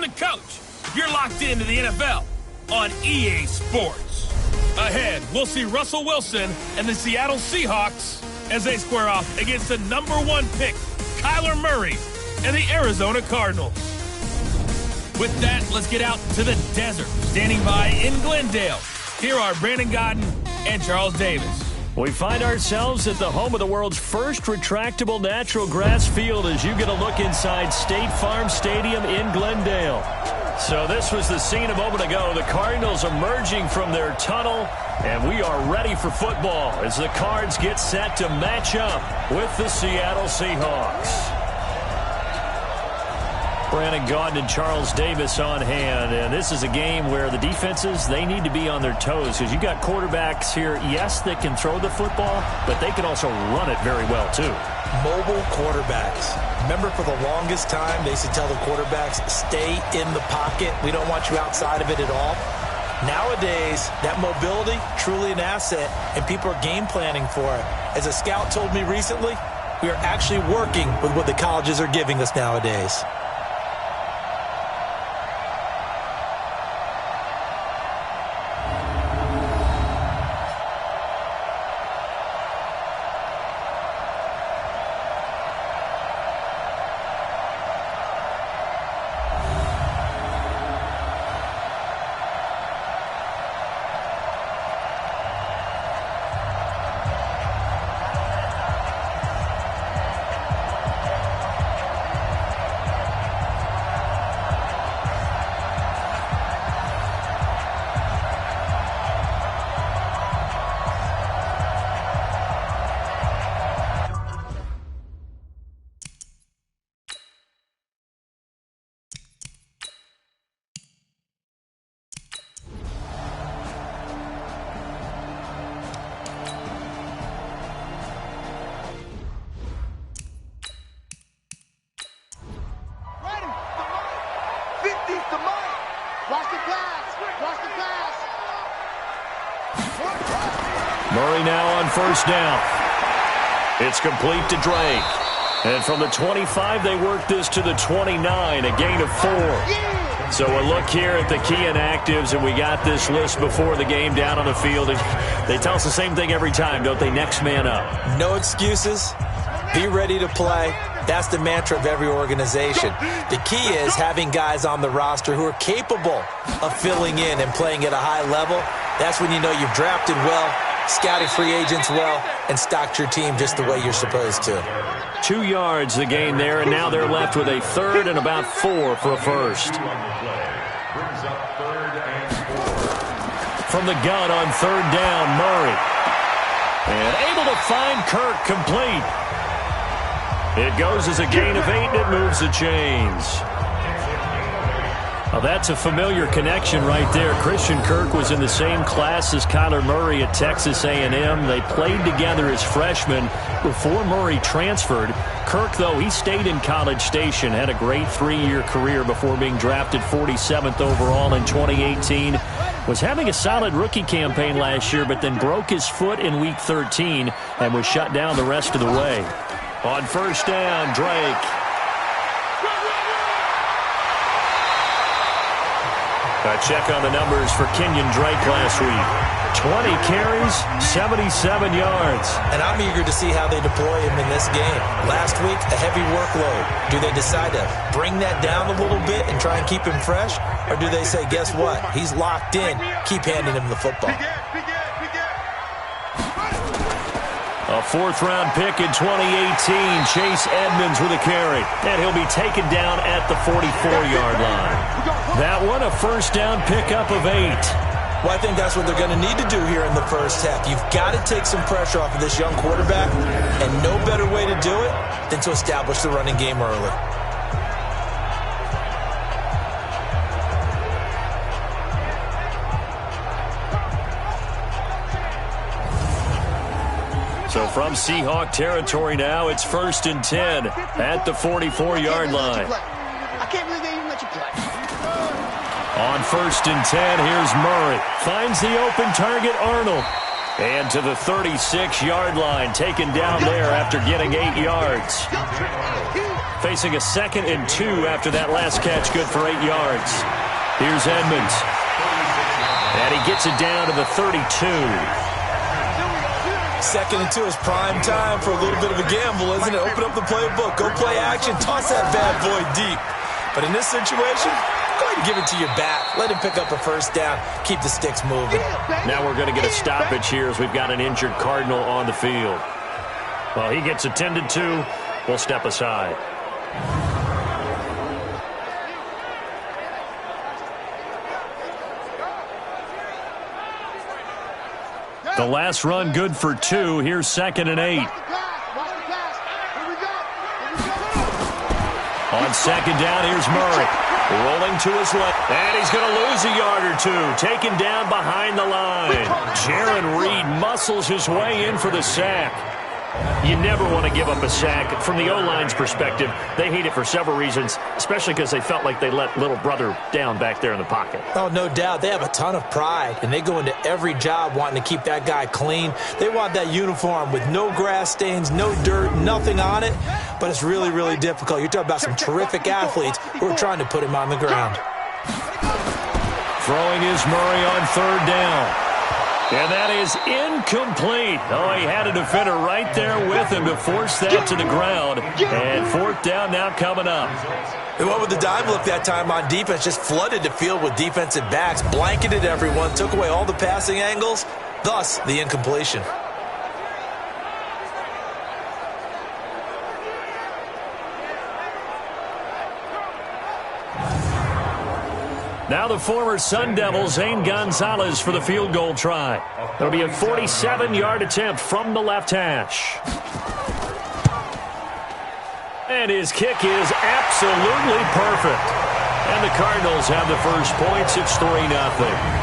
I'm the coach. You're locked into the NFL on EA Sports. Ahead, we'll see Russell Wilson and the Seattle Seahawks as they square off against the #1 pick, Kyler Murray, and the Arizona Cardinals. With that, let's get out to the desert. Standing by in Glendale, here are Brandon Gaudin and Charles Davis. We find ourselves at the home of the world's first retractable natural grass field as you get a look inside State Farm Stadium in Glendale. So this was the scene a moment ago. The Cardinals emerging from their tunnel, and we are ready for football as the Cards get set to match up with the Seattle Seahawks. Brandon Gaudin and Charles Davis on hand, and this is a game where the defenses, they need to be on their toes because you got quarterbacks here, yes, that can throw the football, but they can also run it very well too. Mobile quarterbacks. Remember, for the longest time, they used to tell the quarterbacks, stay in the pocket. We don't want you outside of it at all. Nowadays, that mobility, truly an asset, and people are game planning for it. As a scout told me recently, we are actually working with what the colleges are giving us nowadays. Murray now on first down. It's complete to Drake. And from the 25, they work this to the 29, a gain of 4. So a look here at the key inactives, and we got this list before the game down on the field. They tell us the same thing every time, don't they? Next man up. No excuses. Be ready to play. That's the mantra of every organization. The key is having guys on the roster who are capable of filling in and playing at a high level. That's when you know you've drafted well, scouted free agents well, and stocked your team just the way you're supposed to. 2 yards the gain there, and now they're left with a third and about 4 for a first. From the gun on third down, Murray. And able to find Kirk complete. It goes as a gain of 8, and it moves the chains. Well, that's a familiar connection right there. Christian Kirk was in the same class as Kyler Murray at Texas A&M. They played together as freshmen before Murray transferred. Kirk, though, he stayed in College Station, had a great 3-year career before being drafted 47th overall in 2018. Was having a solid rookie campaign last year, but then broke his foot in Week 13 and was shut down the rest of the way. On first down, Drake. A check on the numbers for Kenyon Drake last week. 20 carries, 77 yards. And I'm eager to see how they deploy him in this game. Last week, a heavy workload. Do they decide to bring that down a little bit and try and keep him fresh? Or do they say, guess what? He's locked in. Keep handing him the football. A fourth-round pick in 2018, Chase Edmonds with a carry. And he'll be taken down at the 44-yard line. That one, a first down pickup of 8. Well, I think that's what they're going to need to do here in the first half. You've got to take some pressure off of this young quarterback, and no better way to do it than to establish the running game early. So from Seahawk territory now, it's 1st and 10 at the 44-yard line. I can't believe they even let you play. On 1st and 10, here's Murray. Finds the open target, Arnold. And to the 36-yard line, taken down there after getting 8 yards. Facing a 2nd and 2 after that last catch, good for 8 yards. Here's Edmonds. And he gets it down to the 32. 2nd and 2 is prime time for a little bit of a gamble, isn't it? Open up the playbook, go play action, toss that bad boy deep. But in this situation, go ahead and give it to your back. Let him pick up a first down. Keep the sticks moving. Now we're going to get a stoppage here as we've got an injured Cardinal on the field. Well, he gets attended to. We'll step aside. The last run good for 2. Here's 2nd and 8. On 2nd down, here's Murray. Rolling to his left. And he's going to lose a yard or 2. Taken down behind the line. Jaron Reed muscles his way in for the sack. You never want to give up a sack. From the O-line's perspective, they hate it for several reasons, especially because they felt like they let little brother down back there in the pocket. Oh, no doubt. They have a ton of pride, and they go into every job wanting to keep that guy clean. They want that uniform with no grass stains, no dirt, nothing on it, but it's really, really difficult. You're talking about some terrific athletes who are trying to put him on the ground. Throwing is Murray on 3rd down. And that is incomplete. Oh, he had a defender right there with him to force that to the ground. And 4th down now coming up. They went with the dime look that time on defense, just flooded the field with defensive backs, blanketed everyone, took away all the passing angles, thus the incompletion. Now the former Sun Devil, Zane Gonzalez, for the field goal try. It'll be a 47-yard attempt from the left hash. And his kick is absolutely perfect. And the Cardinals have the first points. It's 3-0.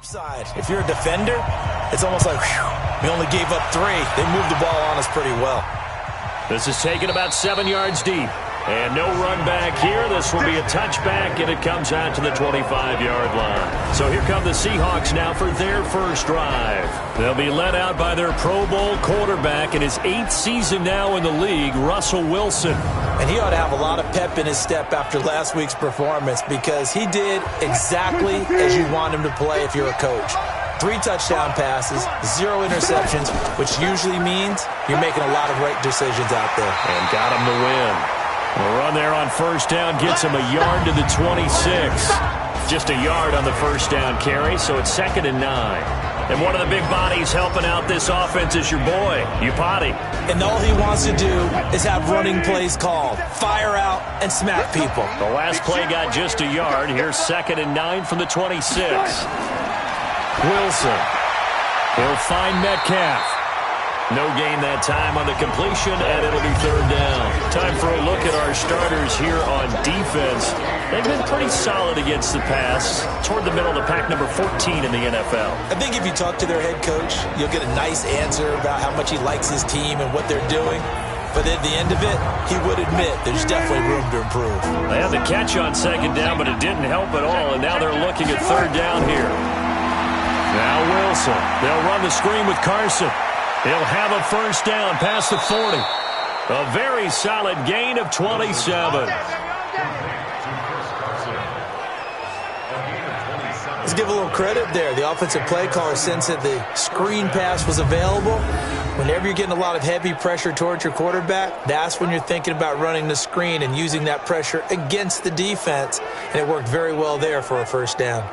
Side. If you're a defender, it's almost like, whew, we only gave up 3. They moved the ball on us pretty well. This is taken about 7 yards deep. And no run back here. This will be a touchback, and it comes out to the 25-yard line. So here come the Seahawks now for their first drive. They'll be led out by their Pro Bowl quarterback in his 8th season now in the league, Russell Wilson. And he ought to have a lot of pep in his step after last week's performance because he did exactly as you want him to play if you're a coach. 3 touchdown passes, 0 interceptions, which usually means you're making a lot of right decisions out there. And got him to win. A run there on 1st down gets him a yard to the 26. Just a yard on the 1st down carry, so it's 2nd and 9. And one of the big bodies helping out this offense is your boy, Iupati. And all he wants to do is have running plays called. Fire out and smack people. The last play got just a yard. Here's 2nd and 9 from the 26. Wilson. He'll find Metcalf. No gain that time on the completion, and it'll be 3rd down. Time for a look at our starters here on defense. They've been pretty solid against the pass, toward the middle of the pack, number 14 in the NFL. I think if you talk to their head coach, you'll get a nice answer about how much he likes his team and what they're doing. But at the end of it, he would admit there's definitely room to improve. They had the catch on 2nd down, but it didn't help at all, and now they're looking at 3rd down here. Now Wilson. They'll run the screen with Carson. He'll have a 1st down past the 40. A very solid gain of 27. Let's give a little credit there. The offensive play caller sensed that the screen pass was available. Whenever you're getting a lot of heavy pressure towards your quarterback, that's when you're thinking about running the screen and using that pressure against the defense. And it worked very well there for a 1st down.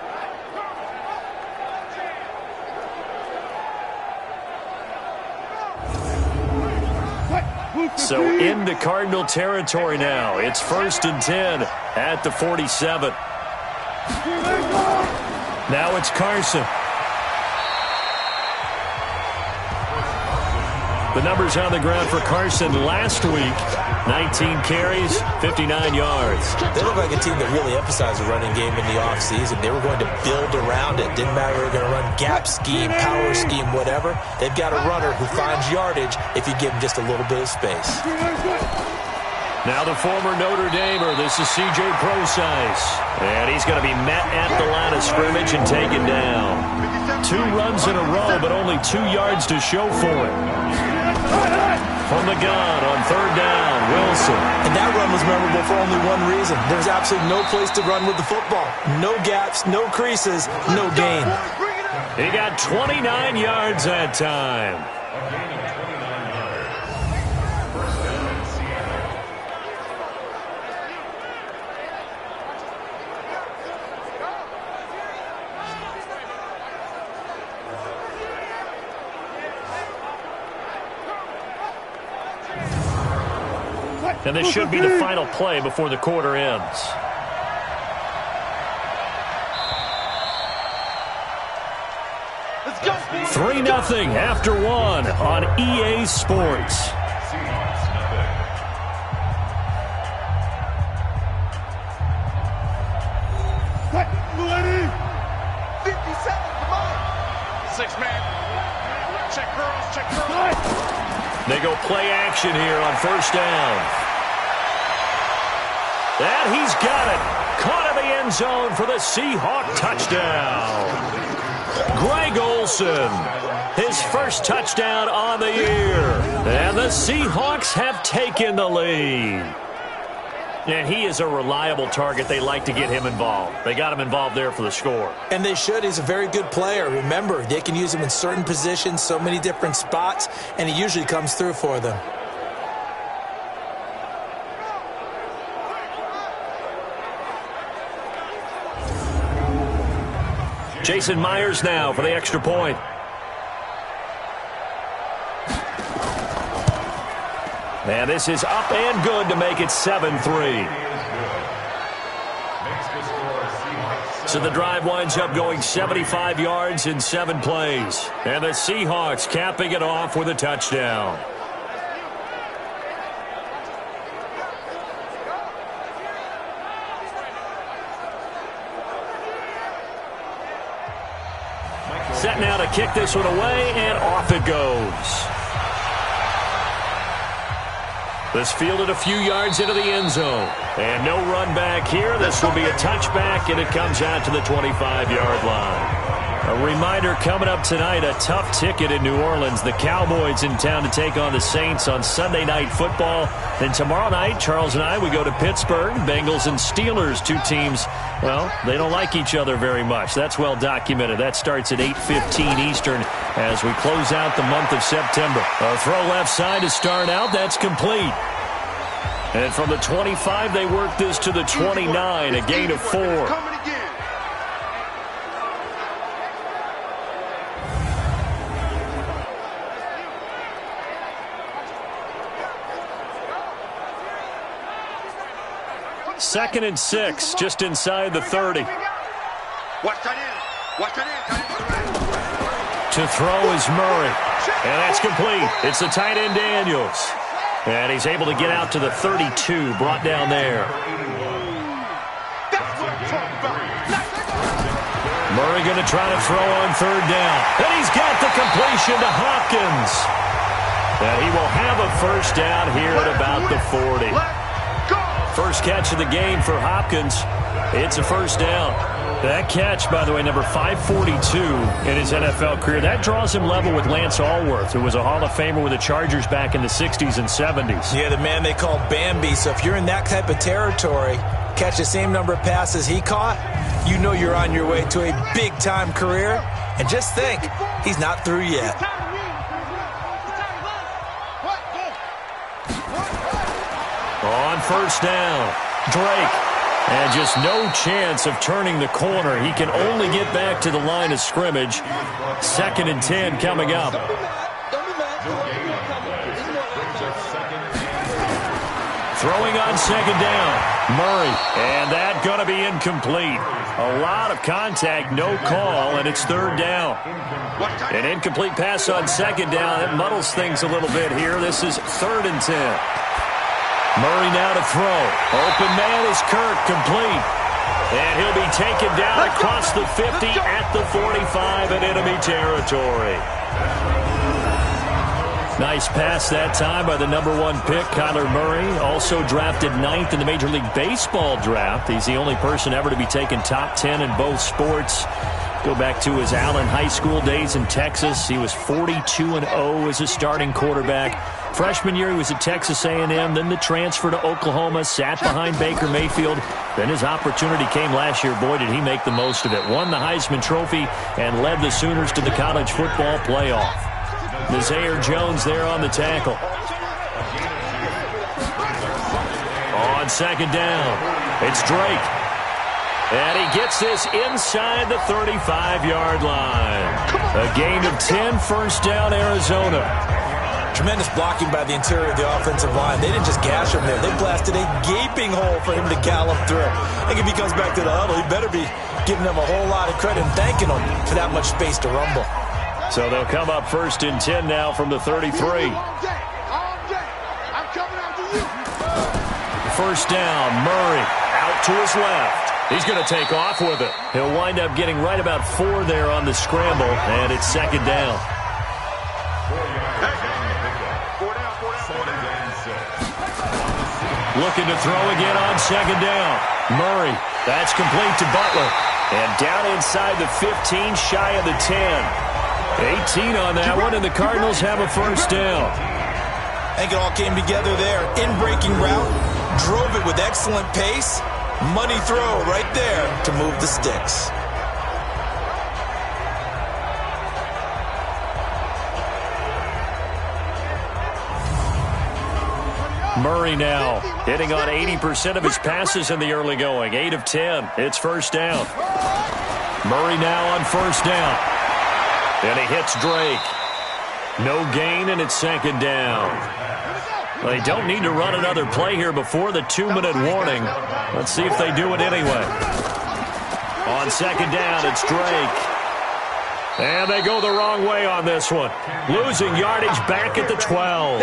So into Cardinal territory now. It's 1st and 10 at the 47. Now it's Carson. The numbers on the ground for Carson last week: 19 carries, 59 yards. They look like a team that really emphasized the running game in the offseason. They were going to build around it. Didn't matter if they were going to run gap scheme, power scheme, whatever. They've got a runner who finds yardage if you give him just a little bit of space. Now the former Notre Damer, this is C.J. Prosise. And he's going to be met at the line of scrimmage and taken down. 2 runs in a row, but only 2 yards to show for it. From the gun on 3rd down, Wilson. And that run was memorable for only one reason. There's absolutely no place to run with the football. No gaps, no creases, no gain. He got 29 yards that time. And this should be the final play before the quarter ends. Let's go. 3-0 after 1 on EA Sports. Ready? 57, come on. 6-man. Check girls, check girls. They go play action here on 1st down. And he's got it. Caught in the end zone for the Seahawk touchdown. Greg Olsen, his first touchdown on the year. And the Seahawks have taken the lead. And he is a reliable target. They like to get him involved. They got him involved there for the score. And they should. He's a very good player. Remember, they can use him in certain positions, so many different spots, and he usually comes through for them. Jason Myers now for the extra point. And this is up and good to make it 7-3. So the drive winds up going 75 yards in 7 plays. And the Seahawks capping it off with a touchdown. Set now to kick this one away, and off it goes. This fielded a few yards into the end zone. And no run back here. This will be a touchback, and it comes out to the 25-yard line. A reminder coming up tonight, a tough ticket in New Orleans. The Cowboys in town to take on the Saints on Sunday Night Football. And tomorrow night, Charles and I, we go to Pittsburgh. Bengals and Steelers, 2 teams, well, they don't like each other very much. That's well documented. That starts at 8:15 Eastern as we close out the month of September. A throw left side to start out. That's complete. And from the 25, they work this to the 29, a gain of 4. Second and 6, just inside the 30. To throw is Murray. And that's complete. It's the tight end Daniels. And he's able to get out to the 32, brought down there. Murray going to try to throw on 3rd down. And he's got the completion to Hopkins. And he will have a first down here at about the 40. First catch of the game for Hopkins. It's a first down. That catch, by the way, number 542 in his NFL career. That draws him level with Lance Allworth, who was a Hall of Famer with the Chargers back in the 60s and 70s. Yeah, the man they call Bambi. So if you're in that type of territory, catch the same number of passes he caught, you know you're on your way to a big-time career. And just think, he's not through yet. On first down, Drake. And just no chance of turning the corner. He can only get back to the line of scrimmage. 2nd and 10 coming up. Throwing on 2nd down, Murray. And that going to be incomplete. A lot of contact, no call, and it's third down. An incomplete pass on second down. It muddles things a little bit here. This is 3rd and 10. Murray now to throw. Open man is Kirk, complete. And he'll be taken down across the 50 at the 45 in enemy territory. Nice pass that time by the #1 pick, Kyler Murray. Also drafted 9th in the Major League Baseball draft. He's the only person ever to be taken top 10 in both sports. Go back to his Allen High School days in Texas. He was 42-0 as a starting quarterback. Freshman year, he was at Texas A&M. Then the transfer to Oklahoma, sat behind Baker Mayfield. Then his opportunity came last year. Boy, did he make the most of it. Won the Heisman Trophy and led the Sooners to the college football playoff. Zaire Jones there on the tackle. On second down, it's Drake. And he gets this inside the 35-yard line. A gain of 10, first down, Arizona. Tremendous blocking by the interior of the offensive line. They didn't just gash him there. They blasted a gaping hole for him to gallop through. I think if he comes back to the huddle, he better be giving them a whole lot of credit and thanking them for that much space to rumble. So they'll come up 1st and 10 now from the 33. First down, Murray out to his left. He's going to take off with it. He'll wind up getting right about 4 there on the scramble, and it's 2nd down. Looking to throw again on 2nd down. Murray, that's complete to Butler. And down inside the 15, shy of the 10. 18 on that one, and the Cardinals have a first down. I think it all came together there. In-breaking route, drove it with excellent pace. Money throw right there to move the sticks. Murray now hitting on 80% of his passes in the early going. 8 of 10. It's first down. Murray now on first down. And he hits Drake. No gain, and it's 2nd down. Well, they don't need to run another play here before the 2-minute warning. Let's see if they do it anyway. On 2nd down, it's Drake. And they go the wrong way on this one. Losing yardage back at the 12.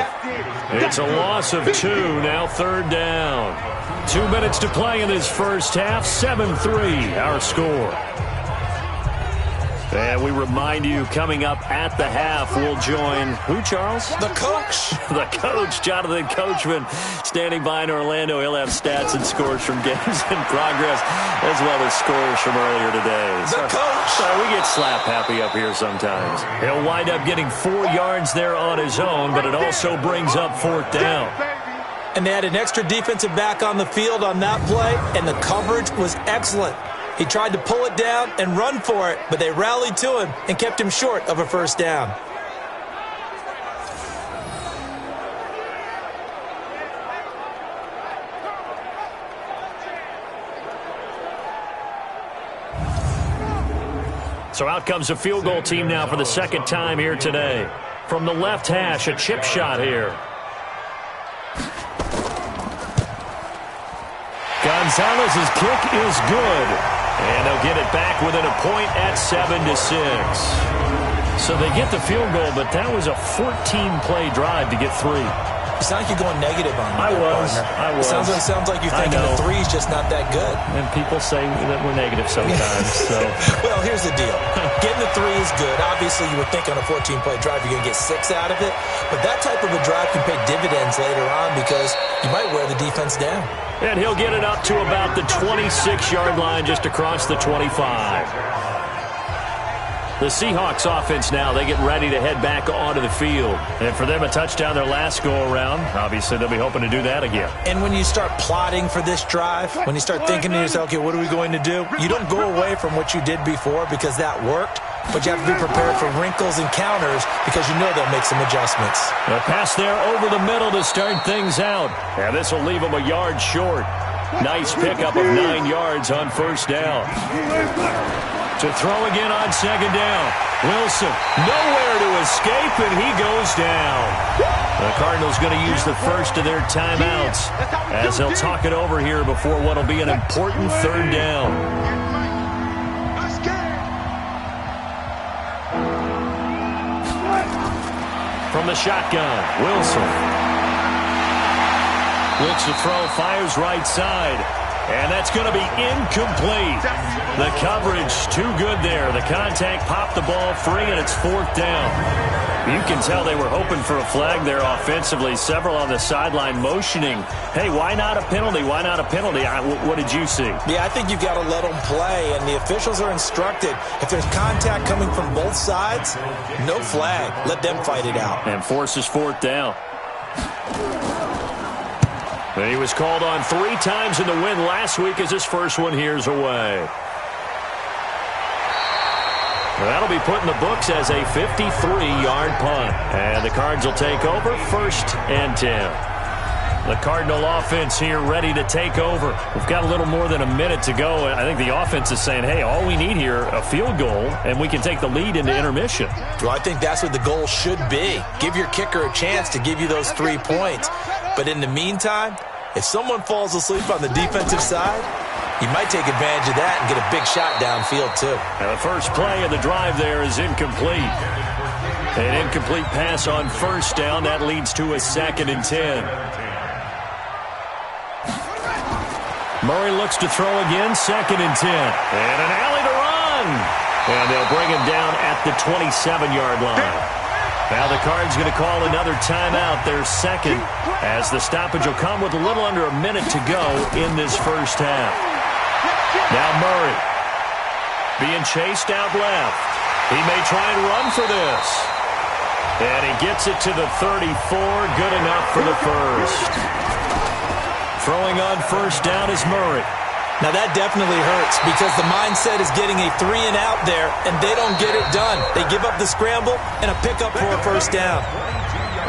It's a loss of 2, now 3rd down. 2 minutes to play in this first half, 7-3 our score. And we remind you, coming up at the half, we'll join who, Charles? The coach. The coach, Jonathan Coachman, standing by in Orlando. He'll have stats and scores from games in progress, as well as scores from earlier today. The coach. Sorry, we get slap happy up here sometimes. He'll wind up getting 4 yards there on his own, but it also brings up 4th down. And they had an extra defensive back on the field on that play, and the coverage was excellent. He tried to pull it down and run for it, but they rallied to him and kept him short of a first down. So out comes a field goal team now for the 2nd time here today. From the left hash, a chip shot here. Gonzalez's kick is good. And they'll get it back within a point at 7-6. So they get the field goal, but that was a 14-play drive to get 3. You sound like you're going negative on me. I was. It sounds like you're thinking the 3's just not that good. And people say that we're negative sometimes. So. Well, here's the deal. Getting the 3 is good. Obviously, you would think on a 14-play drive you're going to get 6 out of it. But that type of a drive can pay dividends later on because you might wear the defense down. And he'll get it up to about the 26-yard line, just across the 25. The Seahawks offense now, they get ready to head back onto the field. And for them, a touchdown their last go-around. Obviously, they'll be hoping to do that again. And when you start plotting for this drive, when you start thinking to yourself, okay, what are we going to do? You don't go away from what you did before because that worked. But you have to be prepared for wrinkles and counters because you know they'll make some adjustments. A pass there over the middle to start things out. And this will leave them a yard short. Nice pickup of 9 yards on first down. To throw again on 2nd down. Wilson, nowhere to escape, and he goes down. The Cardinals going to use the first of their timeouts as they'll talk it over here before what will be an important 3rd down. the shotgun. Wilson. Looks to throw, fires right side. And that's going to be incomplete. The coverage too good there. The contact popped the ball free, and it's 4th down. You can tell they were hoping for a flag there offensively. Several on the sideline motioning, hey, why not a penalty? Why not a penalty? What did you see? Yeah, I think you've got to let them play, and the officials are instructed. If there's contact coming from both sides, no flag. Let them fight it out. And forces 4th down. And he was called on 3 times in the win last week as his first one here's away. Well, that'll be put in the books as a 53-yard punt. And the Cards will take over 1st and 10. The Cardinal offense here ready to take over. We've got a little more than a minute to go. I think the offense is saying, hey, all we need here, a field goal, and we can take the lead into intermission. Well, I think that's what the goal should be. Give your kicker a chance to give you those 3 points. But in the meantime, if someone falls asleep on the defensive side, you might take advantage of that and get a big shot downfield, too. And the first play of the drive there is incomplete. An incomplete pass on 1st down. That leads to a 2nd and 10. Murray looks to throw again, 2nd and 10. And an alley to run. And they'll bring him down at the 27-yard line. Now the Cards going to call another timeout, their 2nd, as the stoppage will come with a little under a minute to go in this first half. Now Murray being chased out left. He may try and run for this. And he gets it to the 34, good enough for the first. Throwing on 1st down is Murray. Now that definitely hurts because the mindset is getting a 3 and out there, and they don't get it done. They give up the scramble and a pickup for a 1st down.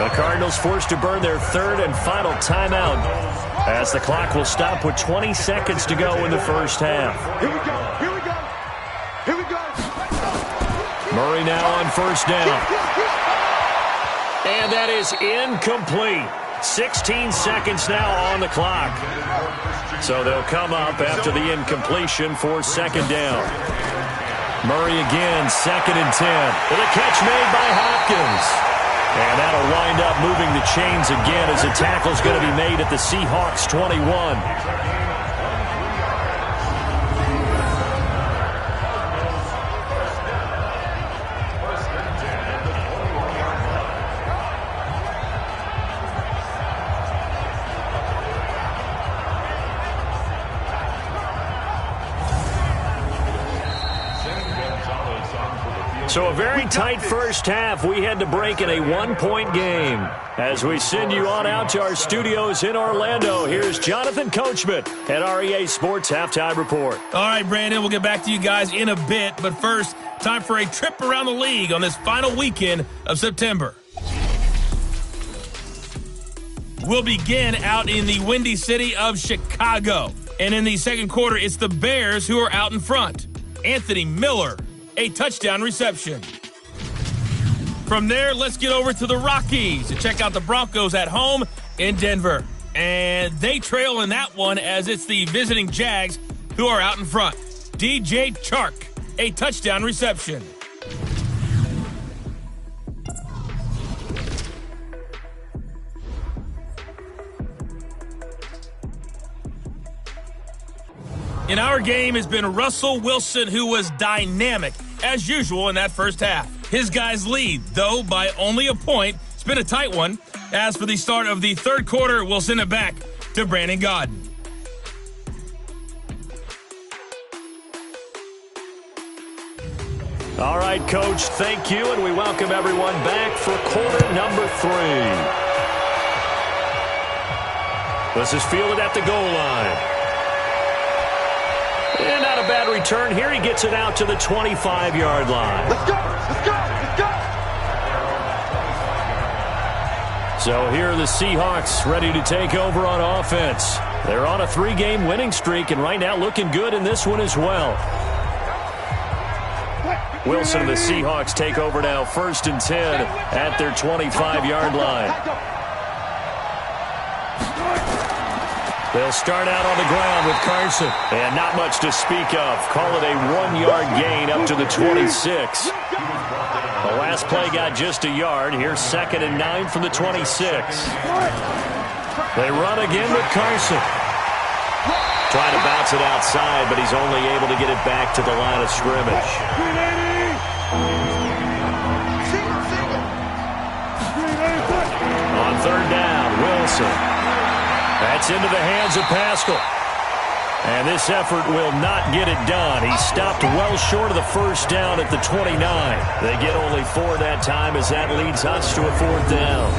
The Cardinals forced to burn their 3rd and final timeout as the clock will stop with 20 seconds to go in the first half. Here we go. Here we go. Here we go. Murray now on 1st down. And that is incomplete. 16 seconds now on the clock. So they'll come up after the incompletion for 2nd down. Murray again, 2nd and 10. With a catch made by Hopkins. And that'll wind up moving the chains again as a tackle's going to be made at the Seahawks 21. So a very tight first half. We had to break in a 1-point game. As we send you on out to our studios in Orlando, here's Jonathan Coachman at REA Sports Halftime Report. All right, Brandon, we'll get back to you guys in a bit. But first, time for a trip around the league on this final weekend of September. We'll begin out in the Windy City of Chicago. And in the second quarter, it's the Bears who are out in front. Anthony Miller, a touchdown reception. From there, let's get over to the Rockies to check out the Broncos at home in Denver. And they trail in that one as it's the visiting Jags who are out in front. DJ Chark, a touchdown reception. In our game has been Russell Wilson, who was dynamic, as usual, in that first half. His guys lead, though, by only a point. It's been a tight one. As for the start of the third quarter, we'll send it back to Brandon Gaudin. All right, Coach, thank you, and we welcome everyone back for quarter number 3. This is fielded at the goal line. And not a bad return here. He gets it out to the 25-yard line. Let's go. Let's go. Let's go. So here are the Seahawks ready to take over on offense. They're on a 3-game winning streak, and right now looking good in this one as well. Wilson and the Seahawks take over now, 1st and 10 at their 25-yard line. They'll start out on the ground with Carson. And not much to speak of. Call it a 1-yard gain up to the 26. The last last play got just a yard. Here's 2nd and 9 from the 26. They run again with Carson. Trying to bounce it outside, but he's only able to get it back to the line of scrimmage. On 3rd down, Wilson. That's into the hands of Pascal. And this effort will not get it done. He stopped well short of the 1st down at the 29. They get only 4 that time as that leads us to a 4th down.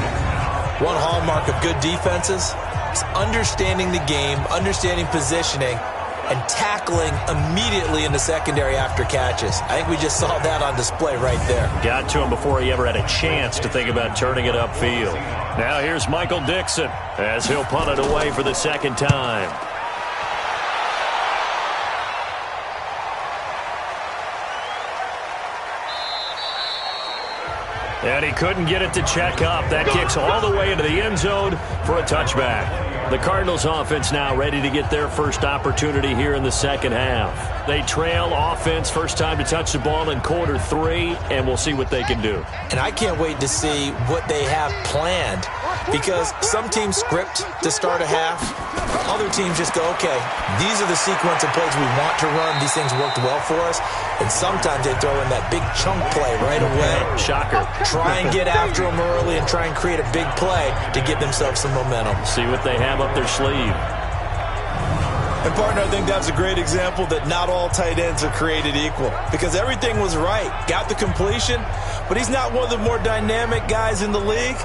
One hallmark of good defenses is understanding the game, understanding positioning, and tackling immediately in the secondary after catches. I think we just saw that on display right there. Got to him before he ever had a chance to think about turning it upfield. Now here's Michael Dixon as he'll punt it away for the 2nd time. And he couldn't get it to check up. That kicks all the way into the end zone for a touchback. The Cardinals offense now ready to get their first opportunity here in the 2nd half. They trail offense, first time to touch the ball in quarter 3, and we'll see what they can do. And I can't wait to see what they have planned, because some teams script to start a half. Other teams just go, okay, these are the sequence of plays we want to run. These things worked well for us. And sometimes they throw in that big chunk play right away. Shocker. Try and get after them early and try and create a big play to give themselves some momentum. See what they have up their sleeve. And, partner, I think that's a great example that not all tight ends are created equal, because everything was right. Got the completion, but he's not one of the more dynamic guys in the league.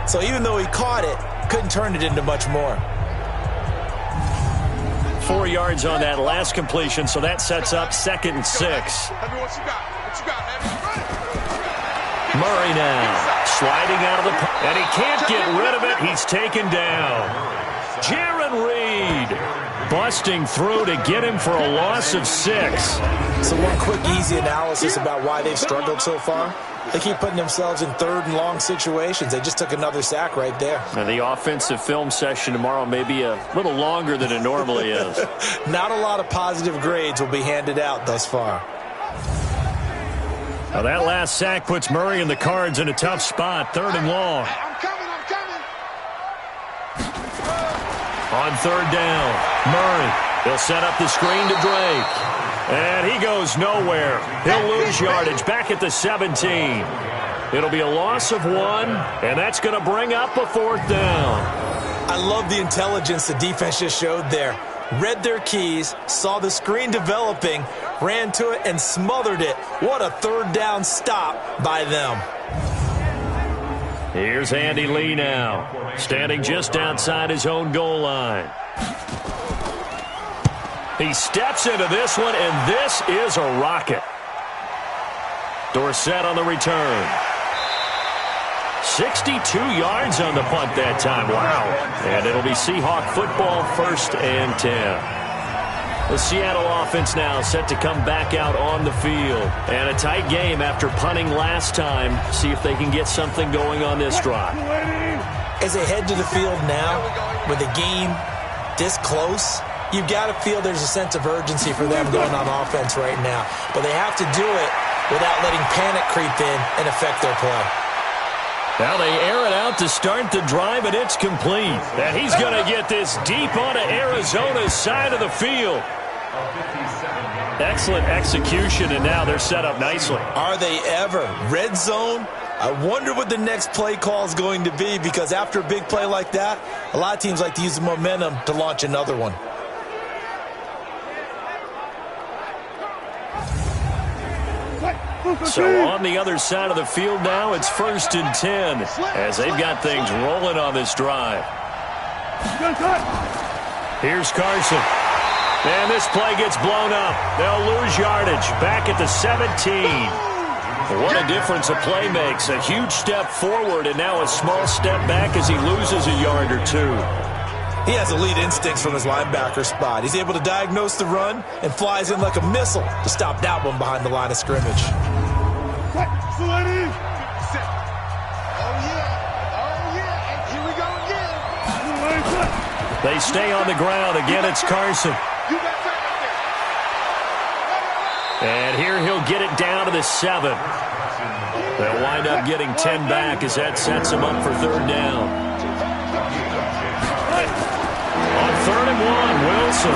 So even though he caught it, couldn't turn it into much more. 4 yards on that last completion, so that sets up 2nd and 6. Murray now sliding out of the and he can't get rid of it. He's taken down. Jarran Reed busting through to get him for a loss of 6. So one quick, easy analysis about why they've struggled so far. They keep putting themselves in 3rd and long situations. They just took another sack right there. Now the offensive film session tomorrow may be a little longer than it normally is. Not a lot of positive grades will be handed out thus far. Now that last sack puts Murray and the Cards in a tough spot. 3rd and long. I'm coming. On 3rd down, Murray. He'll set up the screen to Drake. And he goes nowhere. He'll lose yardage back at the 17. It'll be a loss of 1, and that's going to bring up a 4th down. I love the intelligence the defense just showed there. Read their keys, saw the screen developing, ran to it, and smothered it. What a 3rd down stop by them. Here's Andy Lee now, standing just outside his own goal line. He steps into this one, and this is a rocket. Dorsett on the return. 62 yards on the punt that time. Wow. And it'll be Seahawk football, 1st and 10. The Seattle offense now set to come back out on the field. And a tight game after punting last time. See if they can get something going on this drive. As they head to the field now, with the game this close, you've got to feel there's a sense of urgency for them going on offense right now. But they have to do it without letting panic creep in and affect their play. Now they air it out to start the drive, and it's complete. And he's going to get this deep onto Arizona's side of the field. Excellent execution, and now they're set up nicely. Are they ever? Red zone? I wonder what the next play call is going to be, because after a big play like that, a lot of teams like to use the momentum to launch another one. So on the other side of the field now, it's 1st and 10 as they've got things rolling on this drive. Here's Carson. And this play gets blown up. They'll lose yardage back at the 17. What a difference a play makes. A huge step forward and now a small step back as he loses a yard or 2. He has elite instincts from his linebacker spot. He's able to diagnose the run and flies in like a missile to stop that one behind the line of scrimmage. They stay on the ground. Again, it's Carson. And here he'll get it down to the 7. They'll wind up getting 10 back as that sets them up for third down. On 3rd and 1, Wilson.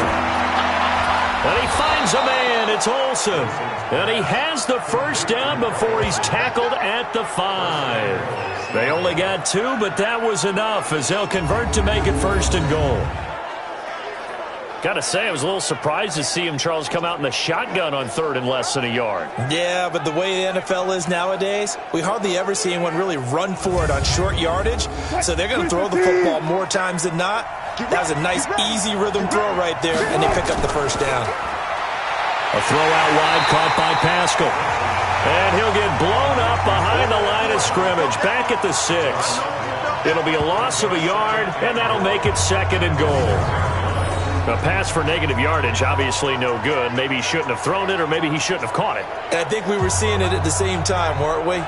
And he finds a man. It's Olsen. And he has the first down before he's tackled at the 5. They only got 2, but that was enough as they'll convert to make it 1st and goal. Got to say, I was a little surprised to see him, Charles, come out in the shotgun on 3rd and less than a yard. Yeah, but the way the NFL is nowadays, we hardly ever see anyone really run for it on short yardage. So they're going to throw the football more times than not. That was a nice, easy rhythm throw right there, and they pick up the first down. A throw out wide caught by Pascal. And he'll get blown up behind the line of scrimmage, back at the 6. It'll be a loss of a yard, and that'll make it 2nd and goal. A pass for negative yardage, obviously no good. Maybe he shouldn't have thrown it, or maybe he shouldn't have caught it. And I think we were seeing it at the same time, weren't we?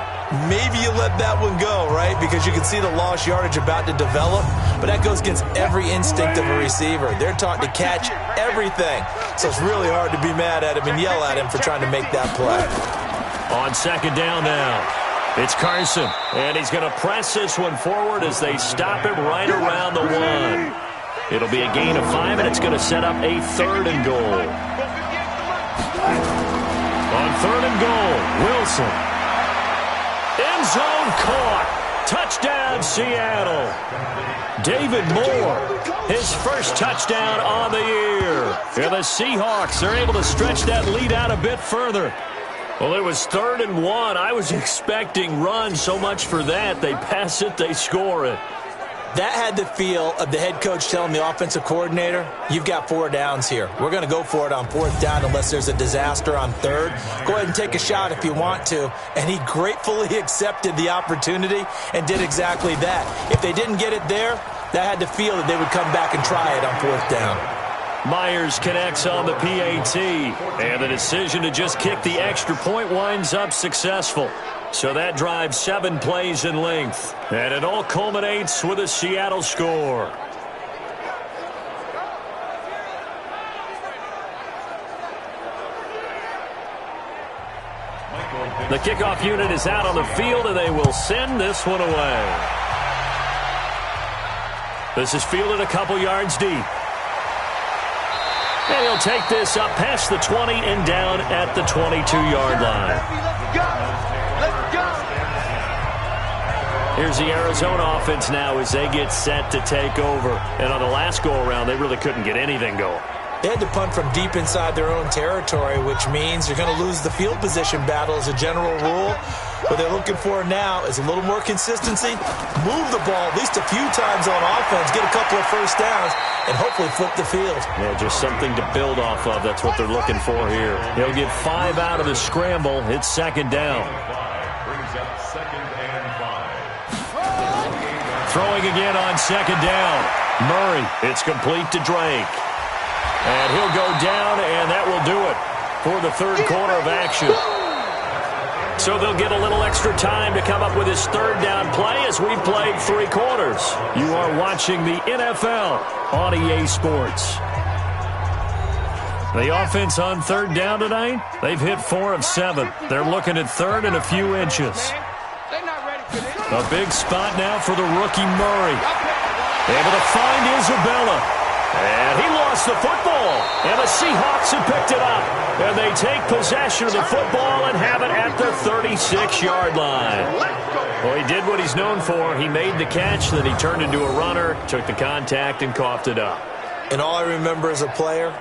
Maybe you let that one go, right? Because you can see the lost yardage about to develop. But that goes against every instinct of a receiver. They're taught to catch everything. So it's really hard to be mad at him and yell at him for trying to make that play. On 2nd down now, it's Carson. And he's going to press this one forward as they stop him right around the 1. It'll be a gain of 5, and it's going to set up a 3rd and goal. On 3rd and goal, Wilson. End zone caught. Touchdown, Seattle. David Moore, his first touchdown on the year. And the Seahawks are able to stretch that lead out a bit further. Well, it was 3rd and 1. I was expecting run, so much for that. They pass it, they score it. That had the feel of the head coach telling the offensive coordinator, you've got 4 downs here. We're going to go for it on 4th down unless there's a disaster on 3rd. Go ahead and take a shot if you want to. And he gratefully accepted the opportunity and did exactly that. If they didn't get it there, that had the feel that they would come back and try it on 4th down. Myers connects on the PAT, and the decision to just kick the extra point winds up successful. So that drives 7 plays in length, and it all culminates with a Seattle score. The kickoff unit is out on the field, and they will send this one away. This is fielded a couple yards deep. And he'll take this up past the 20 and down at the 22-yard line. Here's the Arizona offense now as they get set to take over. And on the last go-around, they really couldn't get anything going. They had to punt from deep inside their own territory, which means you're going to lose the field position battle as a general rule. What they're looking for now is a little more consistency, move the ball at least a few times on offense, get a couple of first downs, and hopefully flip the field. Yeah, just something to build off of. That's what they're looking for here. He'll get 5 out of the scramble. It's 2nd down. Throwing again on 2nd down. Murray, it's complete to Drake. And he'll go down, and that will do it for the 3rd quarter of action. So they'll get a little extra time to come up with his 3rd down play as we've played 3 quarters. You are watching the NFL on EA Sports. The offense on 3rd down tonight, they've hit 4 of 7. They're looking at 3rd and a few inches. A big spot now for the rookie Murray. Able to find Isabella. And he lost the football. And the Seahawks have picked it up. And they take possession of the football and have it at the 36-yard line. Well, he did what he's known for. He made the catch, then he turned into a runner, took the contact, and coughed it up. And all I remember as a player,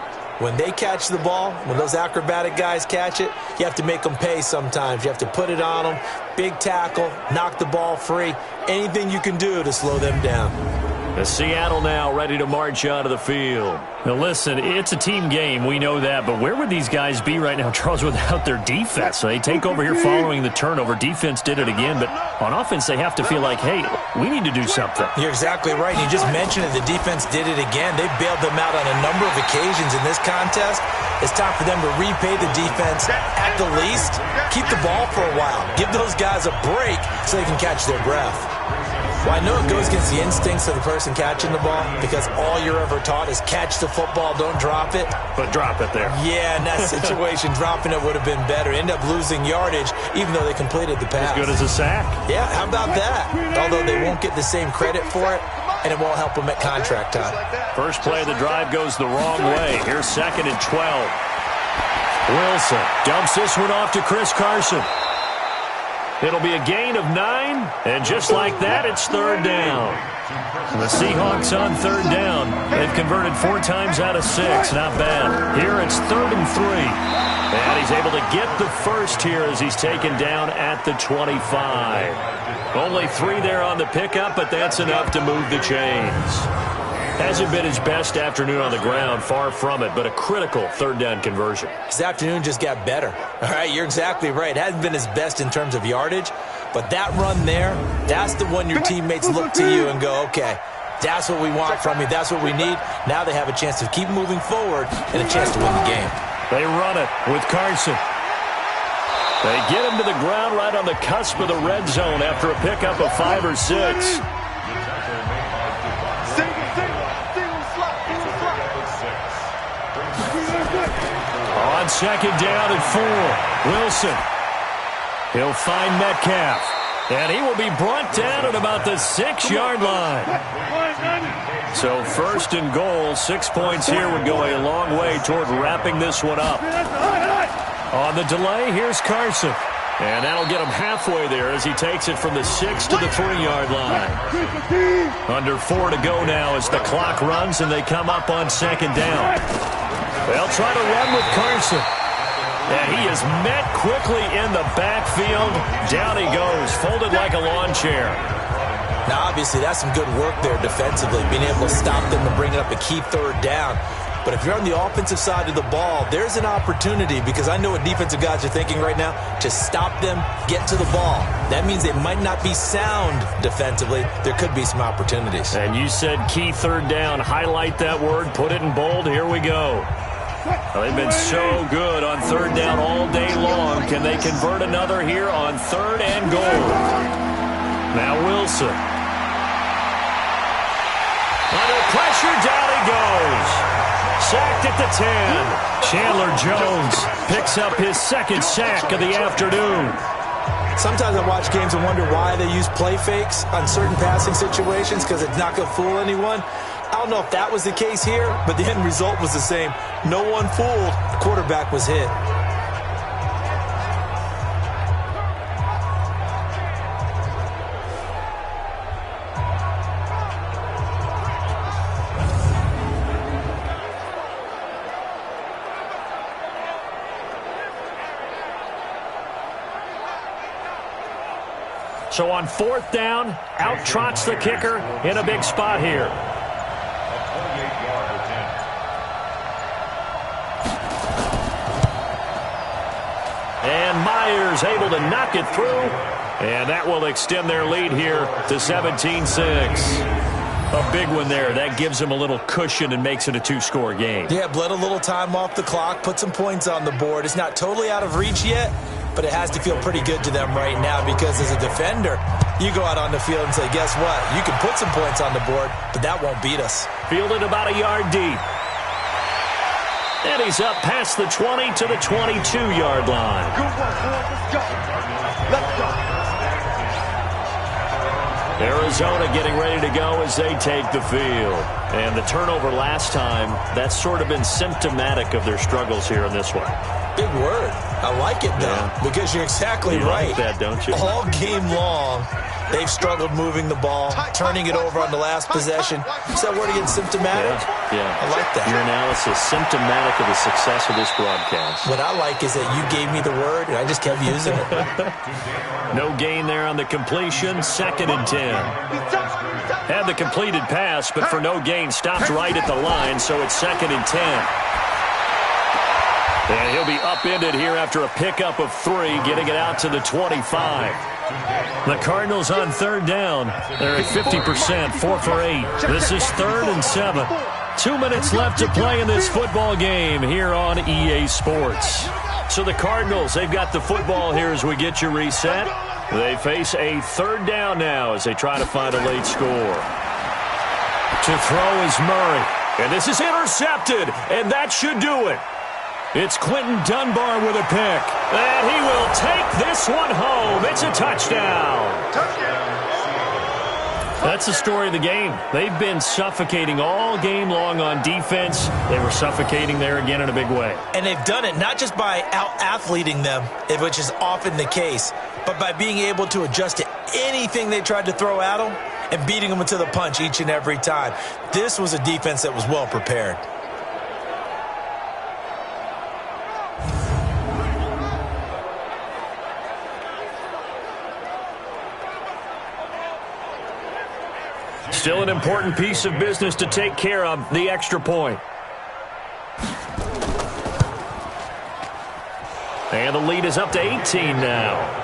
when they catch the ball, when those acrobatic guys catch it, you have to make them pay sometimes. You have to put it on them, big tackle, knock the ball free, anything you can do to slow them down. The Seattle now ready to march out of the field. Now listen, it's a team game, we know that, but where would these guys be right now, Charles, without their defense? So they take over here following the turnover. Defense did it again, but on offense they have to feel like, hey, we need to do something. You're exactly right. You just mentioned it. The defense did it again. They bailed them out on a number of occasions in this contest. It's time for them to repay the defense at the least. Keep the ball for a while. Give those guys a break so they can catch their breath. Well, I know it goes against the instincts of the person catching the ball because all you're ever taught is catch the football, don't drop it. But drop it there. Yeah, in that situation, dropping it would have been better. End up losing yardage even though they completed the pass. As good as a sack. Yeah, how about that? Although they won't get the same credit for it, and it won't help them at contract time. First play of the drive goes the wrong way. Here's 2nd and 12. Wilson dumps this one off to Chris Carson. It'll be a gain of 9, and just like that, it's 3rd down. The Seahawks on 3rd down. They've converted 4 times out of 6. Not bad. Here it's 3rd and 3. And he's able to get the first here as he's taken down at the 25. Only 3 there on the pickup, but that's enough to move the chains. Hasn't been his best afternoon on the ground, far from it, but a critical 3rd down conversion. His afternoon just got better. All right, you're exactly right. It hasn't been his best in terms of yardage, but that run there, that's the one your teammates look to you and go, okay, that's what we want from you. That's what we need. Now they have a chance to keep moving forward and a chance to win the game. They run it with Carson. They get him to the ground right on the cusp of the red zone after a pickup of 5 or 6. On 2nd down and 4, Wilson. He'll find Metcalf. And he will be brought down at about the 6-yard line. So 1st and goal, 6 points here would go a long way toward wrapping this one up. On the delay, here's Carson. And that'll get him halfway there as he takes it from the 6 to the 3-yard line. Under 4 to go now as the clock runs and they come up on 2nd down. They'll try to run with Carson. And he is met quickly in the backfield. Down he goes, folded like a lawn chair. Now, obviously, that's some good work there defensively, being able to stop them and bring up a key 3rd down. But if you're on the offensive side of the ball, there's an opportunity because I know what defensive guys are thinking right now. To stop them, get to the ball. That means they might not be sound defensively. There could be some opportunities. And you said key 3rd down. Highlight that word. Put it in bold. Here we go. Well, they've been so good on 3rd down all day long. Can they convert another here on 3rd and goal? Now Wilson. Under pressure, down he goes. Sacked at the 10. Chandler Jones picks up his 2nd sack of the afternoon. Sometimes I watch games and wonder why they use play fakes on certain passing situations because it's not going to fool anyone. I don't know if that was the case here, but the end result was the same. No one fooled. The quarterback was hit. So on 4th down, out trots the kicker in a big spot here. And Myers able to knock it through. And that will extend their lead here to 17-6. A big one there. That gives them a little cushion and makes it a 2-score game. Yeah, bled a little time off the clock, put some points on the board. It's not totally out of reach yet, but it has to feel pretty good to them right now because as a defender, you go out on the field and say, guess what? You can put some points on the board, but that won't beat us. Fielded about a yard deep. And he's up past the 20 to the 22-yard line. Good one, boys. Let's go. Let's go. Arizona getting ready to go as they take the field. And the turnover last time, that's sort of been symptomatic of their struggles here in this one. Big word. I like it, though, because you're exactly right. Like that, don't you? All game long, they've struggled moving the ball, turning it over on the last possession. Is that word again, symptomatic? Yeah. I like that. Your analysis, symptomatic of the success of this broadcast. What I like is that you gave me the word, and I just kept using it. No gain there on the completion, 2nd and 10. Had the completed pass, but for no gain, stopped right at the line, so it's 2nd and 10. And he'll be upended here after a pickup of 3, getting it out to the 25. The Cardinals on 3rd down. They're at 50%, 4 for 8. This is 3rd and 7. 2 minutes left to play in this football game here on EA Sports. So the Cardinals, they've got the football here as we get you reset. They face a third down now as they try to find a late score. To throw is Murray. And this is intercepted, and that should do it. It's Quentin Dunbar with a pick. And he will take this one home. It's a touchdown. That's the story of the game. They've been suffocating all game long on defense. They were suffocating there again in a big way. And they've done it not just by out-athleting them, which is often the case, but by being able to adjust to anything they tried to throw at them and beating them to the punch each and every time. This was a defense that was well prepared. Still an important piece of business to take care of, the extra point. And the lead is up to 18 now.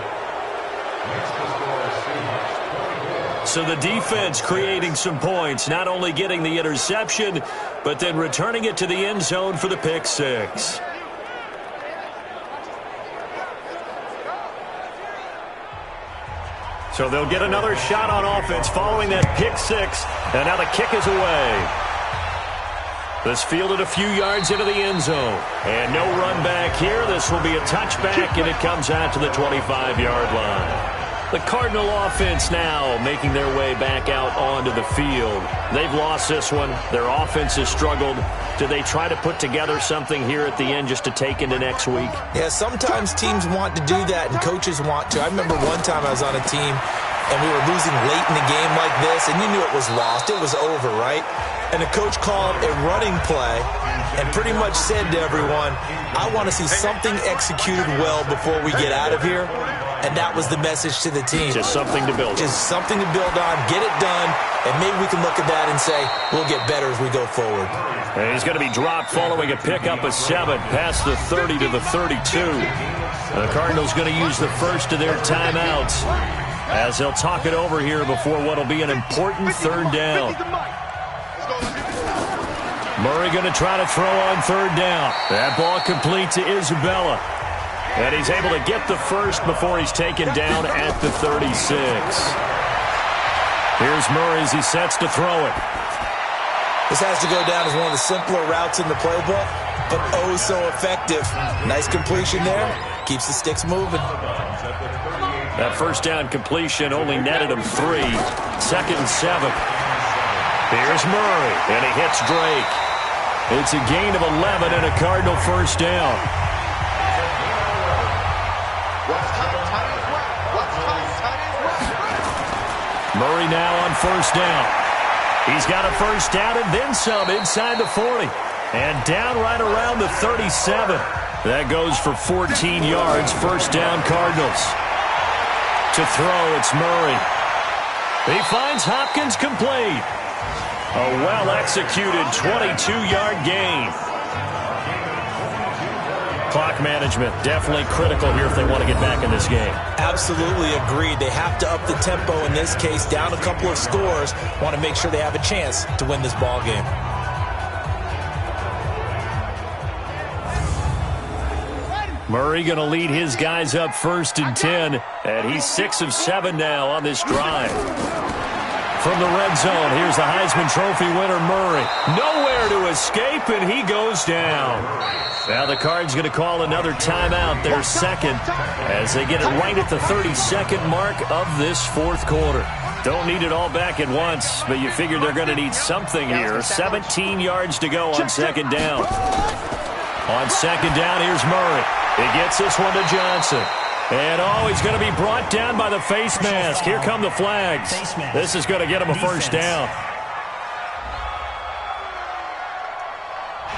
So the defense creating some points, not only getting the interception, but then returning it to the end zone for the pick six. So they'll get another shot on offense following that pick six, and now the kick is away. This fielded a few yards into the end zone, and no run back here. This will be a touchback, and it comes out to the 25-yard line. The Cardinal offense now making their way back out onto the field. They've lost this one. Their offense has struggled. Do they try to put together something here at the end just to take into next week? Yeah, sometimes teams want to do that and coaches want to. I remember one time I was on a team and we were losing late in the game like this, and you knew it was lost. It was over, right? And the coach called a running play and pretty much said to everyone, I want to see something executed well before we get out of here. And that was the message to the team. Just something to build on. Just something to build on, get it done, and maybe we can look at that and say, we'll get better as we go forward. And he's going to be dropped following a pickup of 7 past the 30 to the 32. The Cardinals going to use the first of their timeouts as they'll talk it over here before what will be an important third down. Murray going to try to throw on third down. That ball complete to Isabella. And he's able to get the first before he's taken down at the 36. Here's Murray as he sets to throw it. This has to go down as one of the simpler routes in the playbook, but oh so effective. Nice completion there. Keeps the sticks moving. That first down completion only netted him 3. 2nd and 7. Here's Murray, and he hits Drake. It's a gain of 11 and a Cardinal first down. Murray now on first down. He's got a first down and then some inside the 40. And down right around the 37. That goes for 14 yards. First down Cardinals. To throw, it's Murray. He finds Hopkins complete. A well-executed 22-yard gain. Clock management definitely critical here if they want to get back in this game. Absolutely agreed. They have to up the tempo in this case, down a couple of scores. Want to make sure they have a chance to win this ball game. Murray going to lead his guys up 1st and 10, and he's 6 of 7 now on this drive. From the red zone, here's the Heisman Trophy winner, Murray. Nowhere to escape, and he goes down. Now the Cards going to call another timeout, their second, as they get it right at the 32nd mark of this 4th quarter. Don't need it all back at once, but you figure they're going to need something here. 17 yards to go on 2nd down. On 2nd down, here's Murray. He gets this one to Johnson. And, he's going to be brought down by the face mask. Here come the flags. This is going to get him a first down.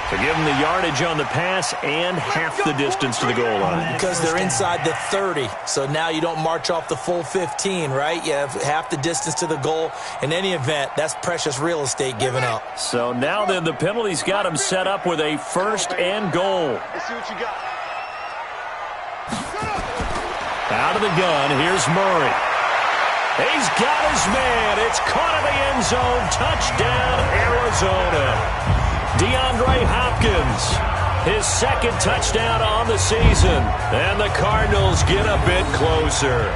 To give him the yardage on the pass and half the distance to the goal line. Because they're inside the 30, so now you don't march off the full 15, right? You have half the distance to the goal. In any event, that's precious real estate given up. So now then the penalty's got him set up with a 1st and goal. Let's see what you got. Out of the gun, here's Murray. He's got his man. It's caught in the end zone. Touchdown, Arizona. DeAndre Hopkins, his 2nd touchdown on the season. And the Cardinals get a bit closer.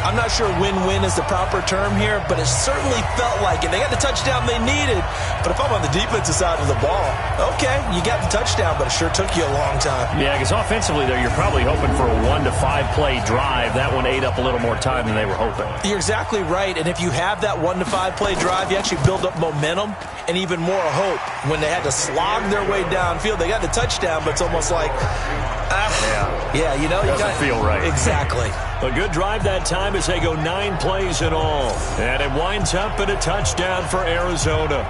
I'm not sure win-win is the proper term here, but it certainly felt like it. They got the touchdown they needed, but if I'm on the defensive side of the ball, okay, you got the touchdown, but it sure took you a long time. Yeah, because offensively, though, you're probably hoping for a 1 to 5 play drive. That one ate up a little more time than they were hoping. You're exactly right, and if you have that 1 to 5 play drive, you actually build up momentum and even more hope. When they had to slog their way downfield, they got the touchdown, but it's almost like, yeah, you know, doesn't feel right. Exactly. A good drive that time as they go 9 plays in all. And it winds up in a touchdown for Arizona.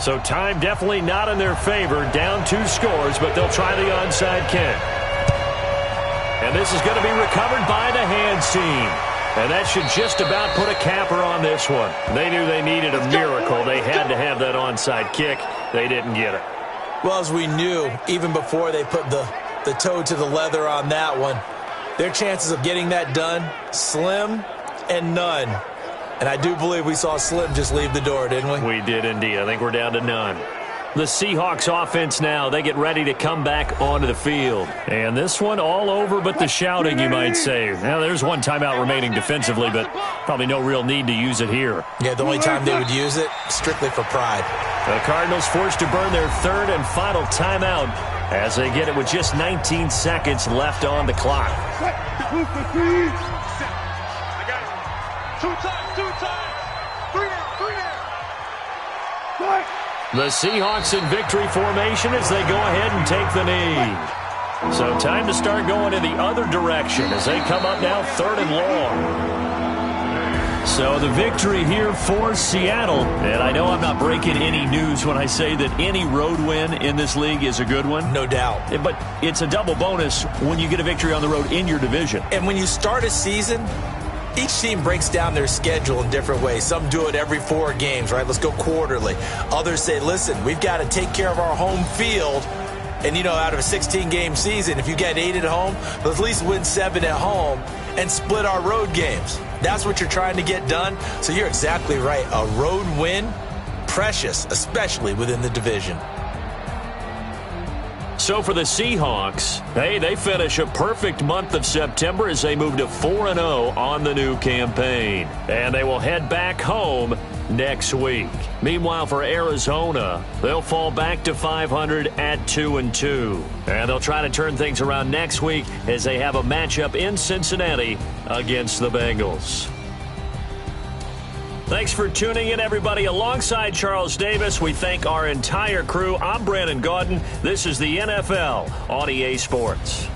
So time definitely not in their favor. Down 2 scores, but they'll try the onside kick. And this is going to be recovered by the hands team. And that should just about put a capper on this one. They knew they needed a miracle. They had to have that onside kick. They didn't get it. Well, as we knew, even before they put the toe to the leather on that one, their chances of getting that done, slim and none. And I do believe we saw Slim just leave the door, didn't we? We did indeed. I think we're down to none. The Seahawks offense now, they get ready to come back onto the field. And this one all over but the shouting, you might say. Now, there's one timeout remaining defensively, but probably no real need to use it here. Yeah, the only time they would use it, strictly for pride. The Cardinals forced to burn their 3rd and final timeout as they get it with just 19 seconds left on the clock. I got it. 2 times. 3 down. The Seahawks in victory formation as they go ahead and take the knee. So time to start going in the other direction as they come up now 3rd and long. So the victory here for Seattle. And I know I'm not breaking any news when I say that any road win in this league is a good one. No doubt. But it's a double bonus when you get a victory on the road in your division. And when you start a season, each team breaks down their schedule in different ways. Some do it every 4 games, right? Let's go quarterly. Others say, listen, we've got to take care of our home field. And, you know, out of a 16-game season, if you get 8 at home, let's at least win 7 at home and split our road games. That's what you're trying to get done. So you're exactly right. A road win, precious, especially within the division. So for the Seahawks, they finish a perfect month of September as they move to 4-0 on the new campaign. And they will head back home next week. Meanwhile, for Arizona, they'll fall back to 500 at 2-2. And they'll try to turn things around next week as they have a matchup in Cincinnati against the Bengals. Thanks for tuning in, everybody. Alongside Charles Davis, we thank our entire crew. I'm Brandon Gaudin. This is the NFL on EA Sports.